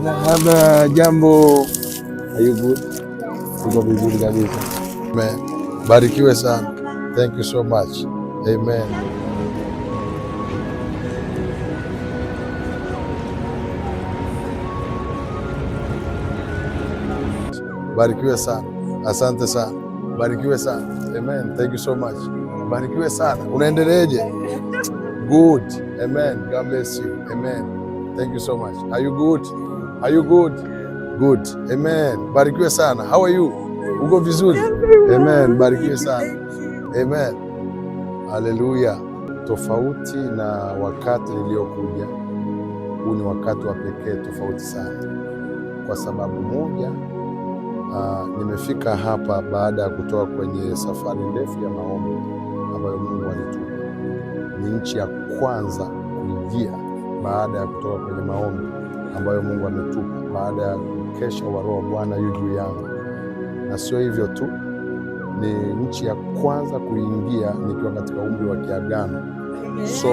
Marhaba, jambo. Are you good? Uko vizuri kabisa. Amen. Barikiwe sana. Thank you so much. Amen. Barikiwe sana. Asante sana. Barikiwe sana. Amen. Thank you so much. Barikiwe sana. Unaendeleaje? Good. Amen. God bless you. Amen. Thank you so much. Are you good? Are you good? Good. Amen. Barikiwe sana. How are you? Uko vizuri? Amen. Barikiwe sana. Amen. Haleluya. Tofauti na wakati niliokuja, huu ni wakati wa pekee tofauti sana. Kwa sababu moja, nimefika hapa baada ya kutoka kwenye safari ndefu ya maombi ambayo Mungu alitupa. Ni nchi ya kwanza kuingia baada ya kutoka kwenye maombi ambayo Mungu ametupa, baada ya mkesha wa Roho Bwana yu juu yangu. Na sio hivyo tu, ni nchi ya kwanza kuingia nikiwa katika umri wa kiagano. So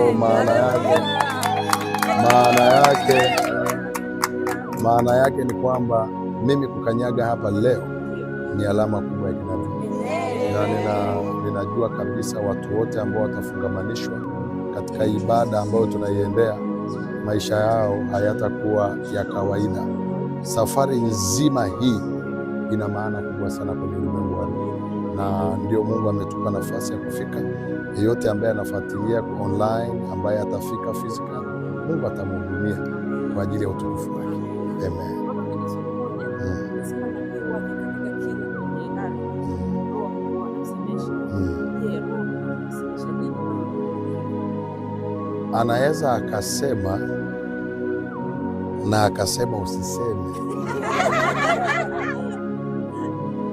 maana yake ni kwamba mimi kukanyaga hapa leo ni alama kubwa ya kinabii, na ninajua kabisa watu wote ambao watafungamanishwa katika ibada ambayo tunaiendea, maisha yao hayatakuwa ya kawaida. Safari nzima hii ina maana kubwa sana kwenye ulimwengu wa roho, na ndio Mungu ametupa nafasi ya kufika. Yeyote ambaye anafuatilia online, ambaye atafika physical, Mungu atamhudumia kwa ajili ya utukufu wake. Amen. Anaweza akasema na akasema usiseme.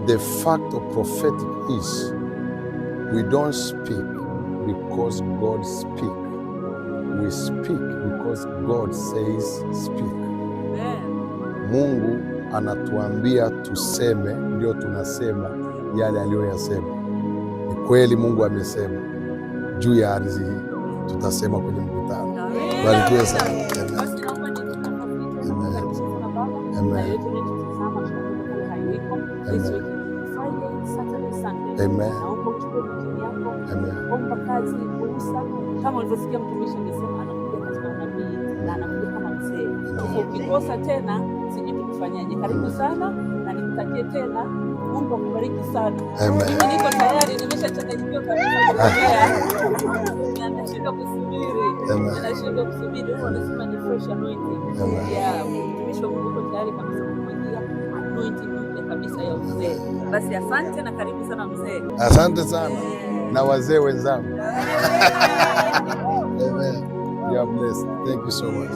The fact of prophetic is we don't speak because God speak. We speak because God says speak. Mungu anatuambia tuseme, ndio tunasema yale aliyoyasema. Ni kweli Mungu amesema juu ya ardhi hii, tutasema kwenye mkutano. Barikiwe sana. Amen. Amen. Omba kazi fursa, kama ulivyosikia mtumishi amesema anakuja katika unabii na anakuja kama mzee. Ukikosa tena sijui tukufanyaje. Karibu sana na nikutakie tena. Mungu akubariki sana. Mimi niko tayari, nimeshachanganyikiwa kabisa. Ninashindwa kusubiri. Wanasema ni fresh anointing. Yeah, mtumishi wa Mungu yuko tayari kabisa kumwagia anointing kabisa ya uzee. Basi asante na karibu sana mzee. Asante sana na wazee wenzangu. Amen. You are blessed. Thank you so much.